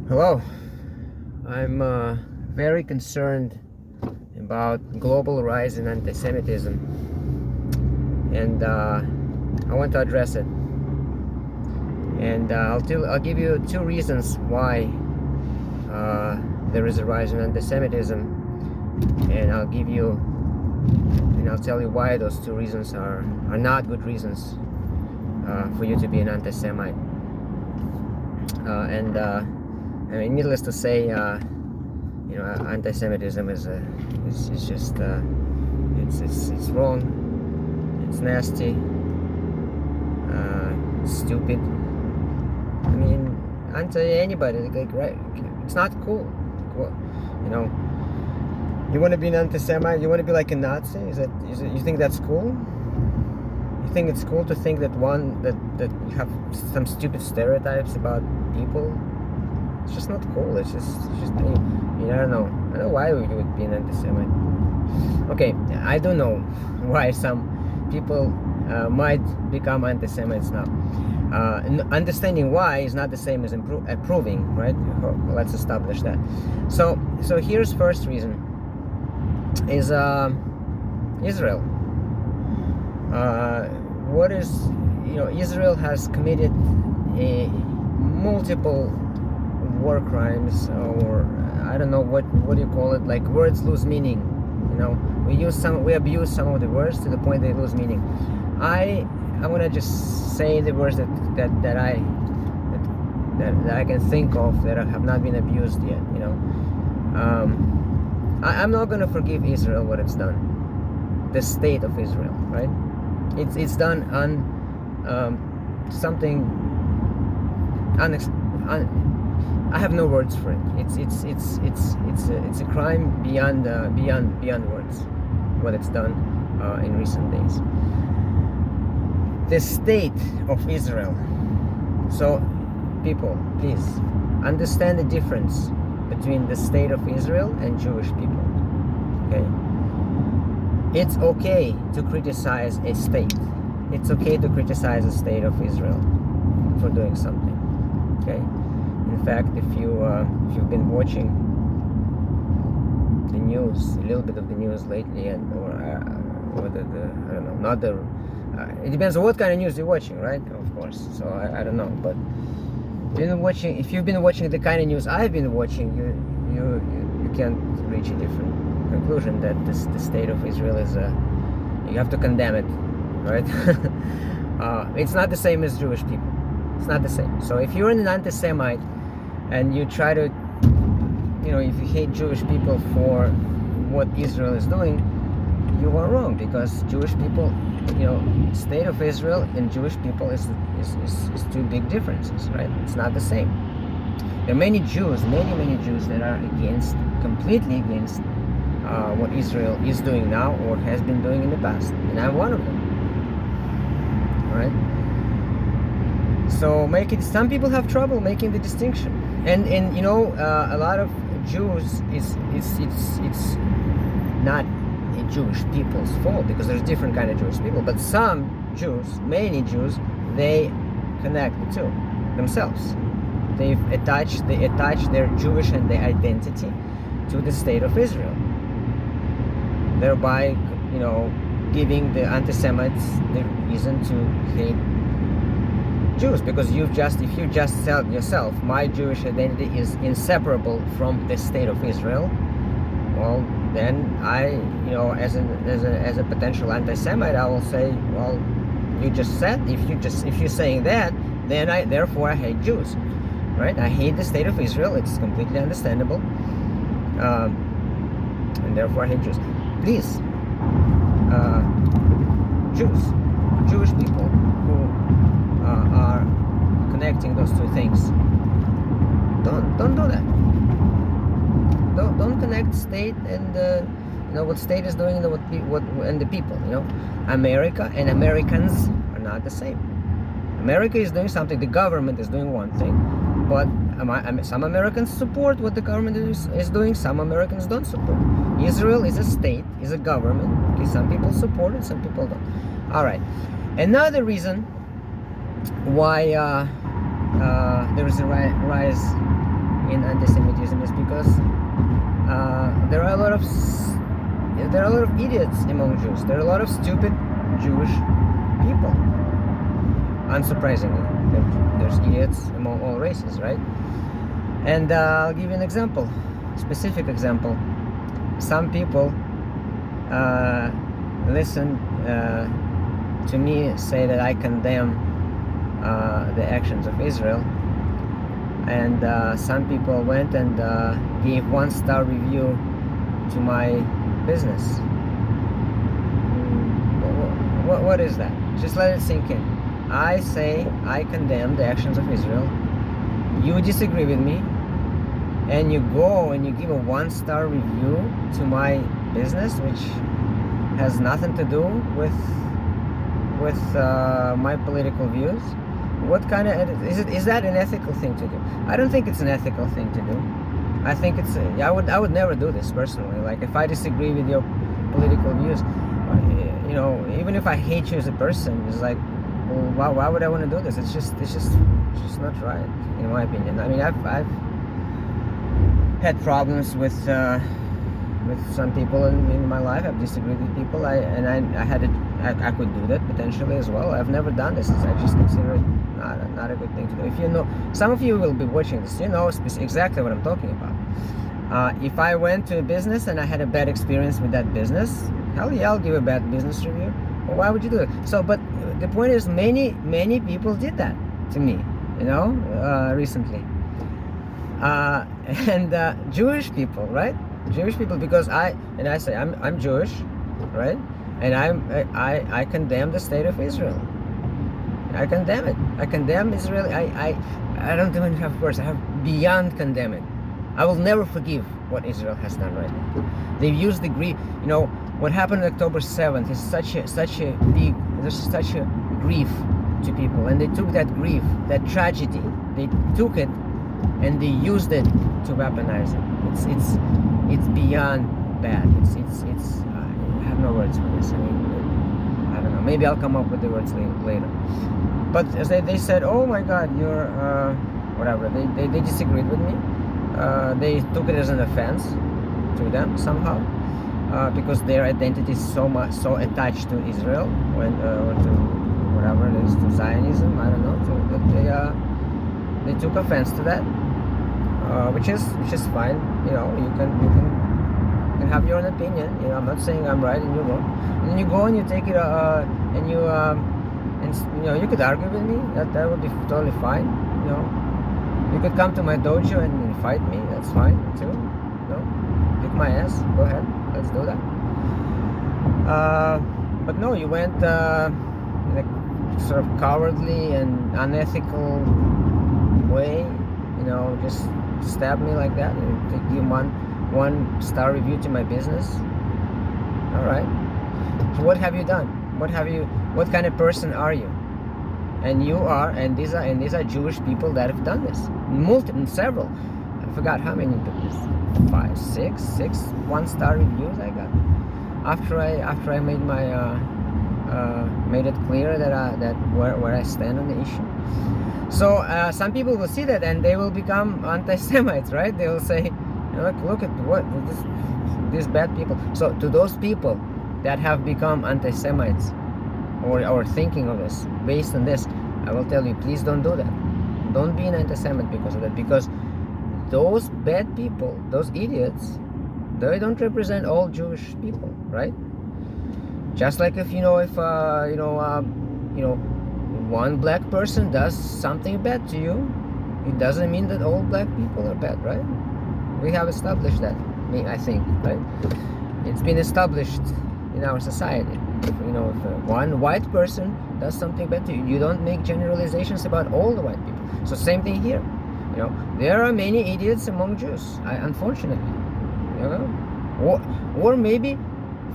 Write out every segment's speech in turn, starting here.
Hello. I'm very concerned about global rise in anti-Semitism, and I want to address it. And I'll give you two reasons why there is a rise in anti-Semitism, and I'll tell you why those two reasons are not good reasons for you to be an anti-Semite. I mean, needless to say, anti-Semitism is just it's wrong, it's nasty, stupid. I mean, anti-anybody, like, right? It's not cool. You know, you want to be an anti-Semite? You want to be like a Nazi? Is it? You think that's cool? You think it's cool to think that that you have some stupid stereotypes about people? It's just not cool. It's just I don't know. I don't know why you would be an anti-Semite. Okay, I don't know why some people might become anti-Semites now. Understanding why is not the same as approving, right? Let's establish that. So here's first reason is Israel. What is, Israel has committed a multiple war crimes, or I don't know what do you call it, like words lose meaning. We abuse some of the words to the point they lose meaning. I want to just say the words that I can think of that have not been abused yet. I'm not going to forgive Israel what it's done, the state of Israel, right? It's done on something I have no words for it. It's a crime beyond words, what it's done in recent days. The state of Israel. So, people, please understand the difference between the state of Israel and Jewish people. Okay, it's okay to criticize a state. It's okay to criticize the state of Israel for doing something. Okay. In fact, if you've been watching the news, a little bit of the news lately, or the I don't know, not the. It depends on what kind of news you're watching, right? Of course. So I don't know, but if you've been watching the kind of news I've been watching, you can't reach a different conclusion that the state of Israel is you have to condemn it, right? It's not the same as Jewish people. It's not the same. So if you're an anti-Semite and you try to, if you hate Jewish people for what Israel is doing, you are wrong, because Jewish people, state of Israel and Jewish people is two big differences, right? It's not the same. There are many Jews that are completely against what Israel is doing now or has been doing in the past, and I'm one of them. All right. So some people have trouble making the distinction, and a lot of Jews it's not a Jewish people's fault, because there's different kind of Jewish people, but many Jews, they connect the two themselves. They attach their Jewish and their identity to the state of Israel, thereby giving the anti-Semites the reason to hate Jews, because if you just tell yourself my Jewish identity is inseparable from the state of Israel, well, then I, as a potential anti-Semite, I will say, well, you just said, if you're saying that, then therefore I hate Jews, right? I hate the state of Israel. It's completely understandable, and therefore I hate Jews. Please, Jewish people who are connecting those two things, don't do that. Don't connect state and what state is doing and and the people. America and Americans are not the same. America is doing something. The government is doing one thing, but some Americans support what the government is doing. Some Americans don't support. Israel is a state, is a government. Okay, some people support it, some people don't. All right. Another reason why there is a rise in anti-Semitism is because there are a lot of idiots among Jews. There are a lot of stupid Jewish people. Unsurprisingly, there's idiots among all races, right? And I'll give you an example, specific example. Some people listen to me say that I condemn the actions of Israel, and some people went and gave 1-star review to my business. What is that? Just let it sink in. I say I condemn the actions of Israel. You disagree with me, and you go and you give a 1-star review to my business, which has nothing to do with my political views. What kind of is that an ethical thing to do? I don't think it's an ethical thing to do. I think it's I would never do this personally. Like, if I disagree with your political views, you know, even if I hate you as a person, it's like, well, why would I want to do this? It's just not right, in my opinion. I mean, I've had problems with some people in my life. I've disagreed with people. I could do that potentially as well. I've never done this. I just consider it not a good thing to do. If you know, some of you will be watching this, you know exactly what I'm talking about. If I went to a business and I had a bad experience with that business, hell yeah, I'll give a bad business review. Well, why would you do it? So, but the point is, many people did that to me, you know, recently. And Jewish people, right? Jewish people, because I say I'm Jewish, right? And I condemn the state of Israel. I condemn it. I condemn Israel. I don't even have words. I have beyond condemn it. I will never forgive what Israel has done right now. They've used the grief. You know what happened on October 7th is such a big. There's such a grief to people, and they took that grief, that tragedy. They took it and they used it to weaponize it. It's beyond bad. It's I have no words for this. I mean, I don't know. Maybe I'll come up with the words later. But as they said, oh my God, you're whatever. They disagreed with me. They took it as an offense to them somehow, because their identity is so attached to Israel, or to whatever it is, to Zionism. I don't know. They took offense to that, which is fine. You know, you can have your own opinion. You know, I'm not saying I'm right and you're wrong. And then you go and you take it, and you know, you could argue with me. That would be totally fine. You know, you could come to my dojo and fight me. That's fine too. You know, kick my ass. Go ahead. Let's do that. But no, you went in a sort of cowardly and unethical way. You know, just stab me like that and give 1-star review to my business. All right. So what have you done? What kind of person are you? And you are, and these are Jewish people that have done this. Several. I forgot how many, but 5, 6 1-star reviews I got after I made my made it clear that where I stand on the issue. So some people will see that and they will become anti-Semites, right? They will say, look at what these bad people. So to those people that have become anti-Semites or thinking of this based on this, I will tell you, please don't do that. Don't be an anti-Semite because of that, because those bad people, those idiots, they don't represent all Jewish people, right? Just like if one black person does something bad to you, it doesn't mean that all black people are bad, right? We have established that, I think, right? It's been established in our society. If one white person does something bad to you, you don't make generalizations about all the white people. So same thing here. There are many idiots among Jews, unfortunately. Or maybe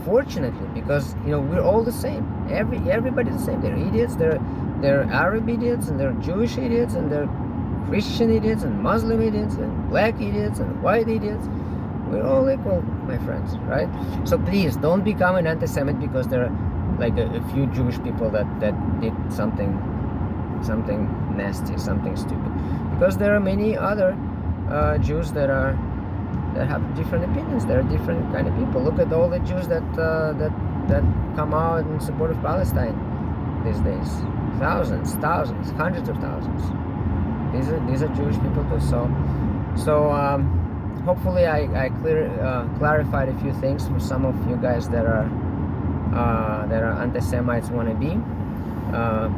fortunately, because we're all the same. Everybody's the same. They're idiots. They're Arab idiots, and they're Jewish idiots, and they're Christian idiots, and Muslim idiots, and black idiots, and white idiots. We're all equal, my friends, right? So please don't become an anti-Semite because there are like a few Jewish people that did something nasty, something stupid. Because there are many other Jews that have different opinions. There are different kind of people. Look at all the Jews that come out in support of Palestine these days. Thousands, hundreds of thousands. These are Jewish people too. So hopefully I clarified a few things for some of you guys that are anti-Semites wannabe.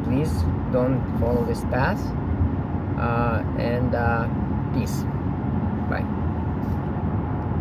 Please don't follow this path. And peace. Bye.